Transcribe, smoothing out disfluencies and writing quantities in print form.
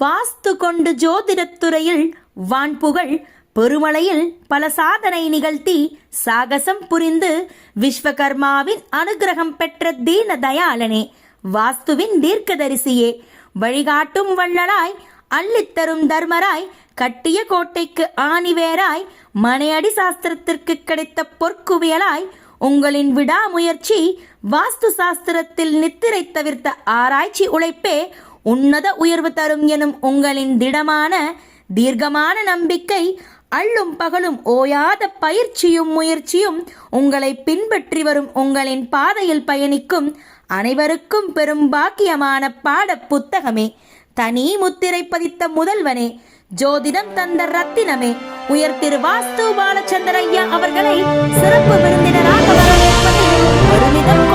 வாஸ்து கொண்டு ஜோதிடத்துறையில் வான்புகழ் பெருமளையில் பல சாதனை நிகழ்த்தி சாகசம் புரிந்து விஸ்வகர்மாவின் அனுகிரகம் பெற்ற தீன தயாளனே, வாஸ்துவின் தீர்க்கதரிசியே, வழிகாட்டும் வள்ளலாய், அள்ளித்தரும் தர்மராய், கட்டிய கோட்டைக்கு ஆணிவேராய், மனையடி சாஸ்திரத்திற்கு கிடைத்த பொற்குவியலாய், உங்களின் விடாமுயற்சி வாஸ்து சாஸ்திரத்தில் நித்திரை தவிர்த்த ஆராய்ச்சி உழைப்பே உன்னத உயர்வு தரும் எனும் உங்களின் திடமான தீர்க்கமான நம்பிக்கை, அள்ளும் பகலும் ஓயாத பயிற்சியும் முயற்சியும் உங்களை பின்பற்றி வரும் உங்களின் பாதையில் பயணிக்கும் அனைவருக்கும் பெரும் பாக்கியமான பாட புத்தகமே, தனி முத்திரை பதித்த முதல்வனே, ஜோதிடம் தந்த ரத்தினமே, உயர் திரு வாஸ்து பாலச்சந்திர ஐயா அவர்களை சிறப்பு விருந்தினராக வரவேற்பதில் பெருமிதம்